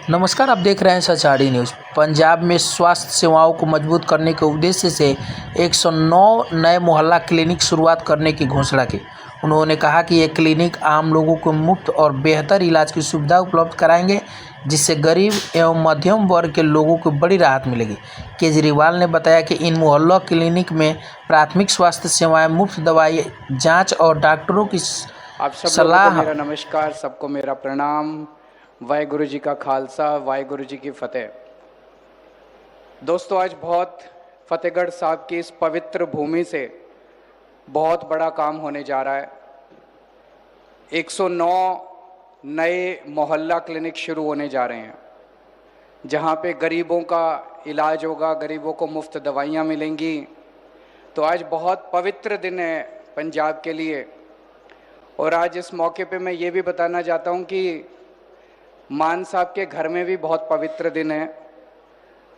नमस्कार, आप देख रहे हैं सचाड़ी न्यूज़। पंजाब में स्वास्थ्य सेवाओं को मजबूत करने के उद्देश्य से 109 नए मोहल्ला क्लिनिक शुरुआत करने की घोषणा की। उन्होंने कहा कि ये क्लिनिक आम लोगों को मुफ्त और बेहतर इलाज की सुविधा उपलब्ध कराएंगे, जिससे गरीब एवं मध्यम वर्ग के लोगों को बड़ी राहत मिलेगी। केजरीवाल ने बताया कि इन मोहल्ला क्लिनिक में प्राथमिक स्वास्थ्य सेवाएं, मुफ्त दवाई, जाँच और डॉक्टरों की आप सब लोगों सलाह। को मेरा नमस्कार, सबको मेरा प्रणाम। वाहेगुरु जी का खालसा, वाहेगुरु जी की फतेह। दोस्तों, आज बहुत फतेहगढ़ साहब की इस पवित्र भूमि से बहुत बड़ा काम होने जा रहा है। 109 नए मोहल्ला क्लिनिक शुरू होने जा रहे हैं, जहां पे गरीबों का इलाज होगा, गरीबों को मुफ्त दवाइयां मिलेंगी। तो आज बहुत पवित्र दिन है पंजाब के लिए। और आज इस मौके पे मैं ये भी बताना चाहता हूँ कि मान साहब के घर में भी बहुत पवित्र दिन है।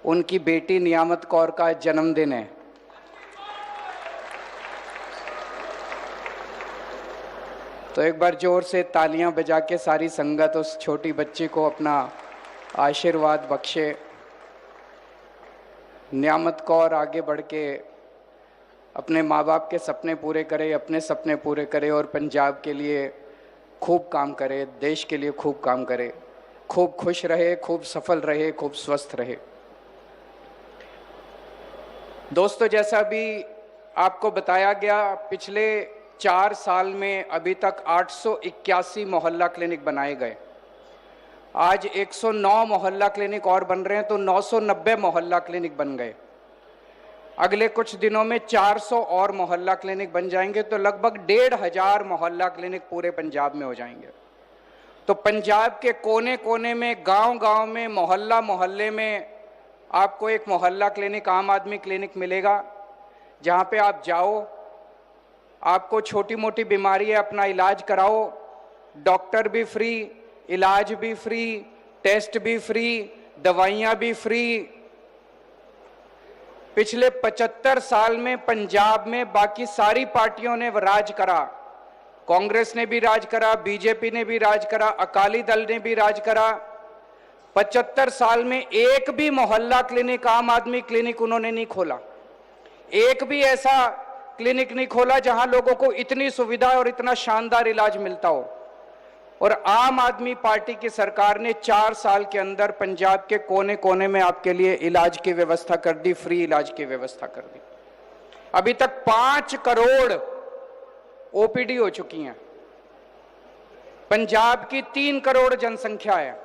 उनकी बेटी नियामत कौर का जन्मदिन है। तो एक बार जोर से तालियां बजा के सारी संगत उस छोटी बच्ची को अपना आशीर्वाद बख्शे। नियामत कौर आगे बढ़ के अपने माँ बाप के सपने पूरे करे, अपने सपने पूरे करे और पंजाब के लिए खूब काम करे, देश के लिए खूब काम करे, खूब खुश रहे, खूब सफल रहे, खूब स्वस्थ रहे। दोस्तों, जैसा अभी आपको बताया गया, पिछले 4 साल में अभी तक 881 मोहल्ला क्लिनिक बनाए गए। आज 109 मोहल्ला क्लिनिक और बन रहे हैं, तो 990 मोहल्ला क्लिनिक बन गए। अगले कुछ दिनों में 400 और मोहल्ला क्लिनिक बन जाएंगे, तो लगभग 1500 मोहल्ला क्लिनिक पूरे पंजाब में हो जाएंगे। तो पंजाब के कोने कोने में, गांव-गांव में, मोहल्ले में आपको एक मोहल्ला क्लिनिक, आम आदमी क्लिनिक मिलेगा, जहां पे आप जाओ, आपको छोटी मोटी बीमारी है, अपना इलाज कराओ, डॉक्टर भी फ्री, इलाज भी फ्री, टेस्ट भी फ्री, दवाइयां भी फ्री। पिछले 75 साल में पंजाब में बाकी सारी पार्टियों ने राज करा। कांग्रेस ने भी राज करा, बीजेपी ने भी राज करा, अकाली दल ने भी राज करा। 75 साल में एक भी मोहल्ला क्लिनिक, आम आदमी क्लिनिक उन्होंने नहीं खोला। एक भी ऐसा क्लिनिक नहीं खोला जहां लोगों को इतनी सुविधा और इतना शानदार इलाज मिलता हो। और आम आदमी पार्टी की सरकार ने 4 साल के अंदर पंजाब के कोने कोने में आपके लिए इलाज की व्यवस्था कर दी, फ्री इलाज की व्यवस्था कर दी। अभी तक 5 करोड़ ओपीडी हो चुकी हैं। पंजाब की 3 करोड़ जनसंख्या है।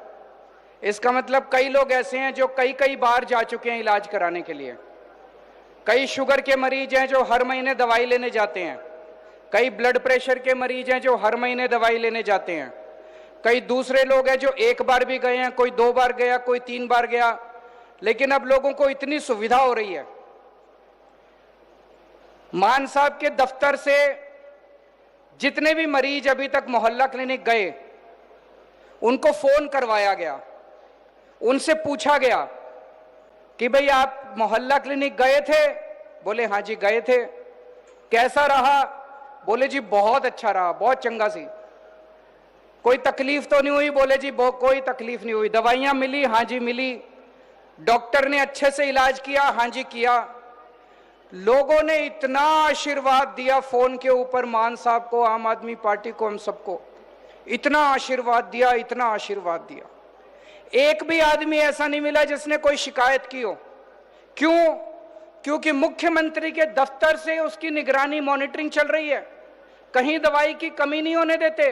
इसका मतलब कई लोग ऐसे हैं जो कई कई बार जा चुके हैं इलाज कराने के लिए। कई शुगर के मरीज हैं जो हर महीने दवाई लेने जाते हैं। कई ब्लड प्रेशर के मरीज हैं जो हर महीने दवाई लेने जाते हैं। कई दूसरे लोग हैं जो 1 बार भी गए हैं, कोई 2 बार गया, कोई 3 बार गया। लेकिन अब लोगों को इतनी सुविधा हो रही है। मान साहब के दफ्तर से जितने भी मरीज अभी तक मोहल्ला क्लिनिक गए, उनको फोन करवाया गया, उनसे पूछा गया कि भाई आप मोहल्ला क्लिनिक गए थे? बोले हाँ जी गए थे। कैसा रहा? बोले जी बहुत अच्छा रहा, बहुत चंगा सी। कोई तकलीफ तो नहीं हुई? बोले जी कोई तकलीफ नहीं हुई। दवाइयां मिली? हाँ जी मिली। डॉक्टर ने अच्छे से इलाज किया? हाँ जी किया। लोगों ने इतना आशीर्वाद दिया फोन के ऊपर मान साहब को, आम आदमी पार्टी को, हम सबको इतना आशीर्वाद दिया, इतना आशीर्वाद दिया। एक भी आदमी ऐसा नहीं मिला जिसने कोई शिकायत की हो। क्यों? क्योंकि मुख्यमंत्री के दफ्तर से उसकी निगरानी, मॉनिटरिंग चल रही है। कहीं दवाई की कमी नहीं होने देते,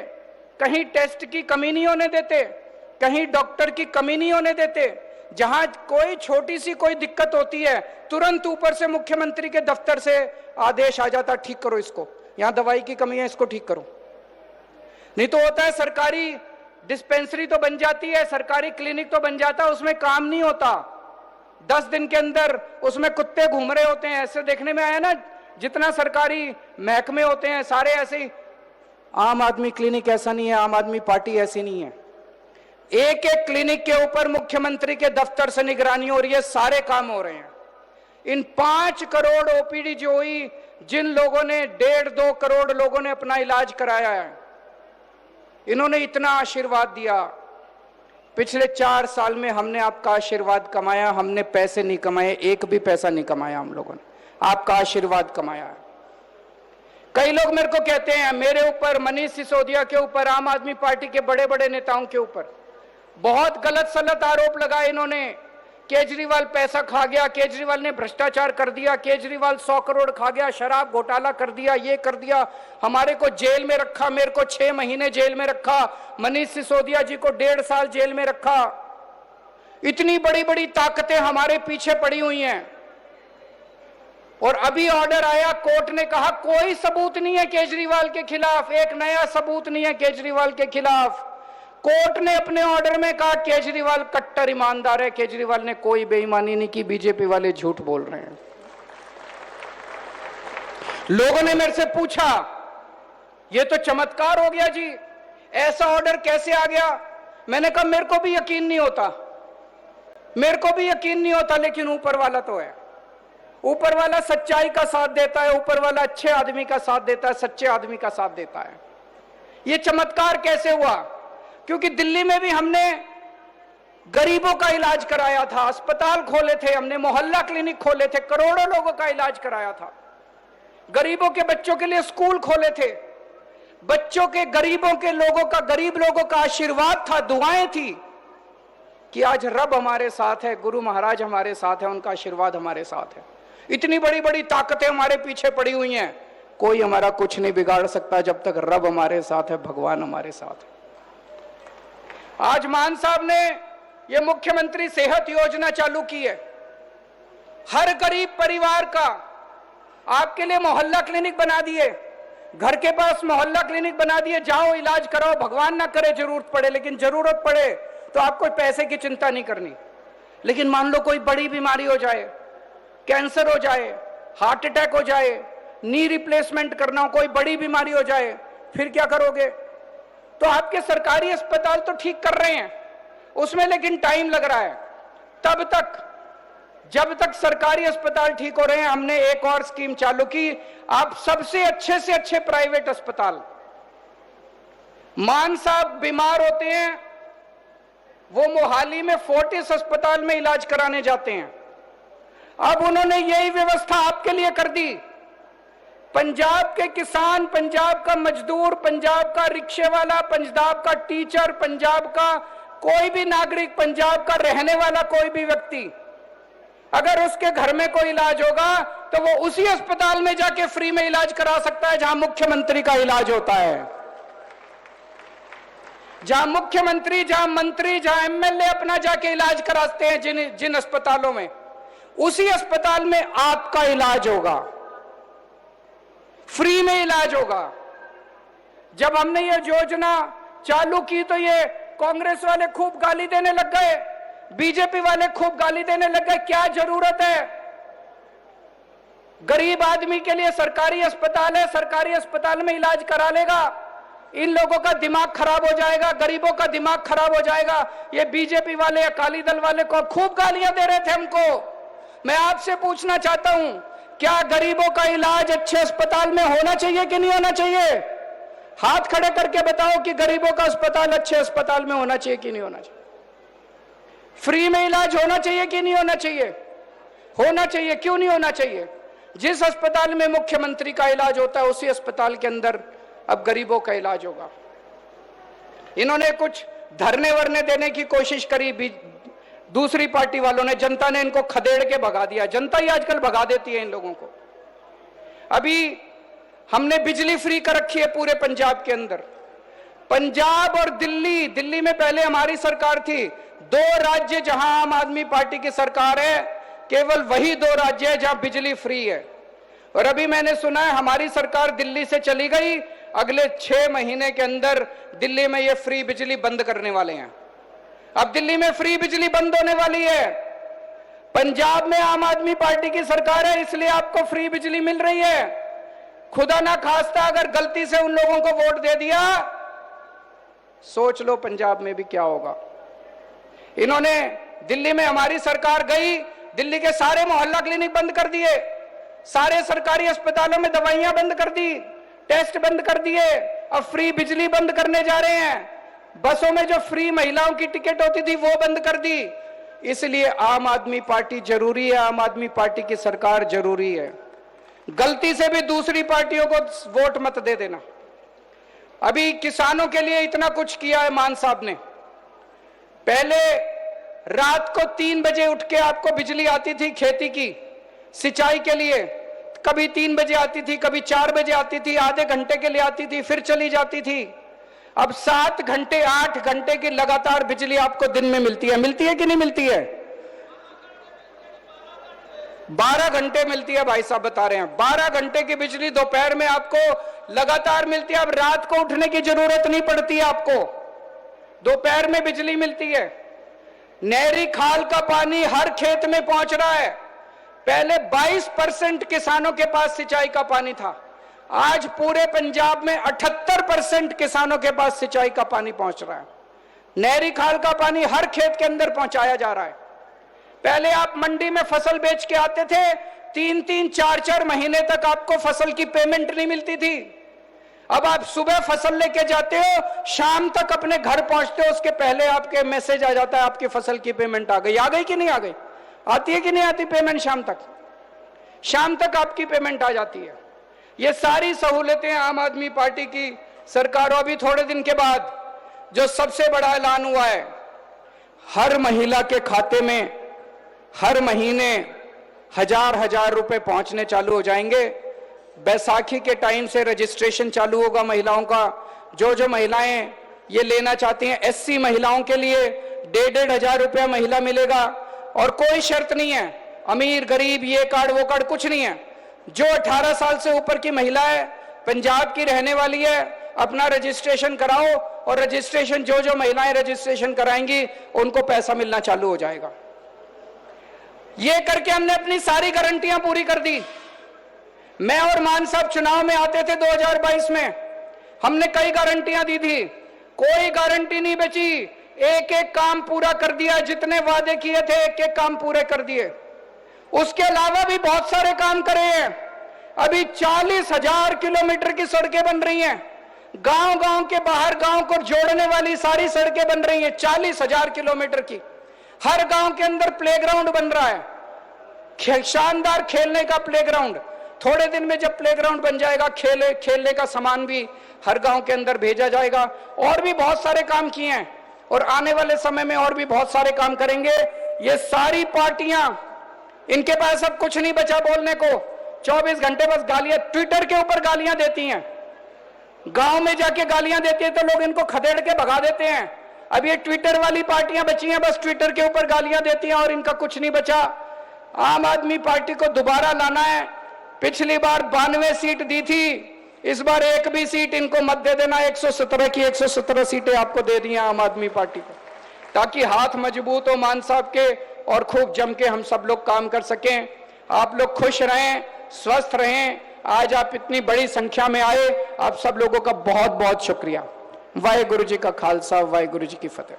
कहीं टेस्ट की कमी नहीं होने देते, कहीं डॉक्टर की कमी नहीं होने देते। जहां कोई छोटी सी कोई दिक्कत होती है, तुरंत ऊपर से मुख्यमंत्री के दफ्तर से आदेश आ जाता, ठीक करो इसको, यहां दवाई की कमी है, इसको ठीक करो। नहीं तो होता है सरकारी डिस्पेंसरी तो बन जाती है, सरकारी क्लिनिक तो बन जाता है, उसमें काम नहीं होता। 10 दिन के अंदर उसमें कुत्ते घूम रहे होते हैं। ऐसे देखने में आया ना, जितना सरकारी महकमे होते हैं सारे ऐसे ही। आम आदमी क्लिनिक ऐसा नहीं है, आम आदमी पार्टी ऐसी नहीं है। एक एक क्लिनिक के ऊपर मुख्यमंत्री के दफ्तर से निगरानी हो रही है, सारे काम हो रहे हैं। इन 5 करोड़ ओपीडी जो हुई, जिन लोगों ने 1.5-2 करोड़ लोगों ने अपना इलाज कराया है, इन्होंने इतना आशीर्वाद दिया पिछले 4 साल में हमने आपका आशीर्वाद कमाया, हमने पैसे नहीं कमाए, एक भी पैसा नहीं कमाया हम लोगों ने, आपका आशीर्वाद कमाया है। कई लोग मेरे को कहते हैं, मेरे ऊपर, मनीष सिसोदिया के ऊपर, आम आदमी पार्टी के बड़े बड़े नेताओं के ऊपर बहुत गलत सलत आरोप लगाए इन्होंने। केजरीवाल पैसा खा गया, केजरीवाल ने भ्रष्टाचार कर दिया, केजरीवाल 100 करोड़ खा गया, शराब घोटाला कर दिया, ये कर दिया, हमारे को जेल में रखा, मेरे को 6 महीने जेल में रखा, मनीष सिसोदिया जी को 1.5 साल जेल में रखा। इतनी बड़ी बड़ी ताकतें हमारे पीछे पड़ी हुई हैं। और अभी ऑर्डर आया, कोर्ट ने कहा कोई सबूत नहीं है केजरीवाल के खिलाफ, एक नया सबूत नहीं है केजरीवाल के खिलाफ। कोर्ट ने अपने ऑर्डर में कहा केजरीवाल कट्टर ईमानदार है, केजरीवाल ने कोई बेईमानी नहीं की, बीजेपी वाले झूठ बोल रहे हैं। लोगों ने मेरे से पूछा, ये तो चमत्कार हो गया जी, ऐसा ऑर्डर कैसे आ गया? मैंने कहा मेरे को भी यकीन नहीं होता, मेरे को भी यकीन नहीं होता, लेकिन ऊपर वाला तो है। ऊपर वाला सच्चाई का साथ देता है, ऊपर वाला अच्छे आदमी का साथ देता है, सच्चे आदमी का साथ देता है। ये चमत्कार कैसे हुआ? क्योंकि दिल्ली में भी हमने गरीबों का इलाज कराया था, अस्पताल खोले थे, हमने मोहल्ला क्लिनिक खोले थे, करोड़ों लोगों का इलाज कराया था। गरीबों के बच्चों के लिए स्कूल खोले थे, बच्चों के, गरीबों के लोगों का, गरीब लोगों का आशीर्वाद था, दुआएं थी कि आज रब हमारे साथ है, गुरु महाराज हमारे साथ है, उनका आशीर्वाद हमारे साथ है। इतनी बड़ी बड़ी ताकतें हमारे पीछे पड़ी हुई हैं, कोई हमारा कुछ नहीं बिगाड़ सकता जब तक रब हमारे साथ है, भगवान हमारे साथ है। आज मान साहब ने यह मुख्यमंत्री सेहत योजना चालू की है। हर गरीब परिवार का आपके लिए मोहल्ला क्लिनिक बना दिए, घर के पास मोहल्ला क्लिनिक बना दिए, जाओ इलाज कराओ, भगवान ना करे जरूरत पड़े, लेकिन जरूरत पड़े तो आपको पैसे की चिंता नहीं करनी। लेकिन मान लो कोई बड़ी बीमारी हो जाए, कैंसर हो जाए, हार्ट अटैक हो जाए, नी रिप्लेसमेंट करना हो, कोई बड़ी बीमारी हो जाए, फिर क्या करोगे? तो आपके सरकारी अस्पताल तो ठीक कर रहे हैं उसमें, लेकिन टाइम लग रहा है। तब तक, जब तक सरकारी अस्पताल ठीक हो रहे हैं, हमने एक और स्कीम चालू की, आप सबसे अच्छे प्राइवेट अस्पताल। मान साहब बीमार होते हैं, वो मोहाली में फोर्टिस अस्पताल में इलाज कराने जाते हैं। अब उन्होंने यही व्यवस्था आपके लिए कर दी। पंजाब के किसान, पंजाब का मजदूर, पंजाब का रिक्शे वाला, पंजाब का टीचर, पंजाब का कोई भी नागरिक, पंजाब का रहने वाला कोई भी व्यक्ति, अगर उसके घर में कोई इलाज होगा तो वो उसी अस्पताल में जाके फ्री में इलाज करा सकता है जहां मुख्यमंत्री का इलाज होता है। जहां मुख्यमंत्री, जहां मंत्री, जहां एमएलए अपना जाके इलाज कराते हैं, जिन अस्पतालों में, उसी अस्पताल में आपका इलाज होगा, फ्री में इलाज होगा। जब हमने ये योजना चालू की तो ये कांग्रेस वाले खूब गाली देने लग गए, बीजेपी वाले खूब गाली देने लग गए। क्या जरूरत है? गरीब आदमी के लिए सरकारी अस्पताल है, सरकारी अस्पताल में इलाज करा लेगा। इन लोगों का दिमाग खराब हो जाएगा, गरीबों का दिमाग खराब हो जाएगा। ये बीजेपी वाले, अकाली दल वाले को खूब गालियां दे रहे थे हमको। मैं आपसे पूछना चाहता हूं, क्या गरीबों का इलाज अच्छे अस्पताल में होना चाहिए कि नहीं होना चाहिए? हाथ खड़े करके बताओ कि गरीबों का अस्पताल अच्छे अस्पताल में होना चाहिए कि नहीं होना चाहिए? फ्री में इलाज होना चाहिए कि नहीं होना चाहिए? होना चाहिए। क्यों नहीं होना चाहिए? जिस अस्पताल में मुख्यमंत्री का इलाज होता है उसी अस्पताल के अंदर अब गरीबों का इलाज होगा। इन्होंने कुछ धरने वरने देने की कोशिश करी, दूसरी पार्टी वालों ने, जनता ने इनको खदेड़ के भगा दिया। जनता ही आजकल भगा देती है इन लोगों को। अभी हमने बिजली फ्री कर रखी है पूरे पंजाब के अंदर। पंजाब और दिल्ली, दिल्ली में पहले हमारी सरकार थी, 2 राज्य जहां आम आदमी पार्टी की सरकार है, केवल वही 2 राज्य है जहां बिजली फ्री है। और अभी मैंने सुना है हमारी सरकार दिल्ली से चली गई, अगले 6 महीने के अंदर दिल्ली में ये फ्री बिजली बंद करने वाले हैं। अब दिल्ली में फ्री बिजली बंद होने वाली है। पंजाब में आम आदमी पार्टी की सरकार है, इसलिए आपको फ्री बिजली मिल रही है। खुदा ना खास्ता अगर गलती से उन लोगों को वोट दे दिया, सोच लो पंजाब में भी क्या होगा। इन्होंने, दिल्ली में हमारी सरकार गई, दिल्ली के सारे मोहल्ला क्लिनिक बंद कर दिए, सारे सरकारी अस्पतालों में दवाइयां बंद कर दी, टेस्ट बंद कर दिए, अब फ्री बिजली बंद करने जा रहे हैं। बसों में जो फ्री महिलाओं की टिकट होती थी वो बंद कर दी। इसलिए आम आदमी पार्टी जरूरी है, आम आदमी पार्टी की सरकार जरूरी है। गलती से भी दूसरी पार्टियों को वोट मत दे देना। अभी किसानों के लिए इतना कुछ किया है मान साहब ने। पहले रात को 3 बजे उठ के आपको बिजली आती थी खेती की सिंचाई के लिए, कभी 3 बजे आती थी, कभी 4 बजे आती थी, आधे घंटे के लिए आती थी, फिर चली जाती थी। अब 7 घंटे 8 घंटे की लगातार बिजली आपको दिन में मिलती है। मिलती है कि नहीं मिलती है? 12 घंटे मिलती है भाई साहब बता रहे हैं। 12 घंटे की बिजली दोपहर में आपको लगातार मिलती है। अब रात को उठने की जरूरत नहीं पड़ती है आपको, दोपहर में बिजली मिलती है। नहरी खाल का पानी हर खेत में पहुंच रहा है। पहले 22% किसानों के पास सिंचाई का पानी था, आज पूरे पंजाब में 78% किसानों के पास सिंचाई का पानी पहुंच रहा है। नहरी खाल का पानी हर खेत के अंदर पहुंचाया जा रहा है। पहले आप मंडी में फसल बेच के आते थे, 3-3, 4-4 महीने तक आपको फसल की पेमेंट नहीं मिलती थी। अब आप सुबह फसल लेके जाते हो, शाम तक अपने घर पहुंचते हो, उसके पहले आपके मैसेज आ जाता है आपकी फसल की पेमेंट आ गई। आ गई कि नहीं आ गई? आती है कि नहीं आती पेमेंट? शाम तक आपकी पेमेंट आ जाती है। ये सारी सहूलतें आम आदमी पार्टी की सरकार। अभी थोड़े दिन के बाद जो सबसे बड़ा ऐलान हुआ है, हर महिला के खाते में हर महीने 1000 रुपए पहुंचने चालू हो जाएंगे। बैसाखी के टाइम से रजिस्ट्रेशन चालू होगा महिलाओं का। जो महिलाएं ये लेना चाहती हैं, SC महिलाओं के लिए 1,500 रुपया महिला मिलेगा और कोई शर्त नहीं है, अमीर गरीब ये कार्ड वो कार्ड कुछ नहीं है। जो 18 साल से ऊपर की महिला है, पंजाब की रहने वाली है, अपना रजिस्ट्रेशन कराओ और रजिस्ट्रेशन जो महिलाएं रजिस्ट्रेशन कराएंगी उनको पैसा मिलना चालू हो जाएगा। ये करके हमने अपनी सारी गारंटियां पूरी कर दी। मैं और मान साहब चुनाव में आते थे 2022 में, हमने कई गारंटियां दी थी, कोई गारंटी नहीं बची। एक एक काम पूरा कर दिया, जितने वादे किए थे एक एक काम पूरे कर दिए। उसके अलावा भी बहुत सारे काम करे हैं। अभी 40,000 किलोमीटर की सड़कें बन रही हैं, गांव-गांव के बाहर गांव को जोड़ने वाली सारी सड़कें बन रही हैं 40,000 किलोमीटर की। हर गांव के अंदर प्लेग्राउंड बन रहा है, शानदार खेलने का प्लेग्राउंड। थोड़े दिन में जब प्लेग्राउंड बन जाएगा, खेलने का सामान भी हर गांव के अंदर भेजा जाएगा। और भी बहुत सारे काम किए हैं और आने वाले समय में और भी बहुत सारे काम करेंगे। ये सारी पार्टियां, इनके पास अब कुछ नहीं बचा बोलने को, 24 घंटे बस गालियां, ट्विटर के ऊपर गालियां देती हैं, गांव में जाके गालियां देती है तो लोग इनको खदेड़ के भगा देते हैं। अब ये ट्विटर वाली पार्टियां बची हैं, बस ट्विटर के ऊपर गालियां देती हैं और इनका कुछ नहीं बचा। आम आदमी पार्टी को दोबारा लाना है। पिछली बार 92 सीट दी थी, इस बार एक भी सीट इनको मत दे देना। 117 की 117 सीटें आपको दे दी हैं आम आदमी पार्टी को, ताकि हाथ मजबूत हो मान साहब के और खूब जम के हम सब लोग काम कर सकें। आप लोग खुश रहें, स्वस्थ रहें। आज आप इतनी बड़ी संख्या में आए, आप सब लोगों का बहुत बहुत शुक्रिया। वाहेगुरु जी का खालसा, वाहेगुरु जी की फतेह।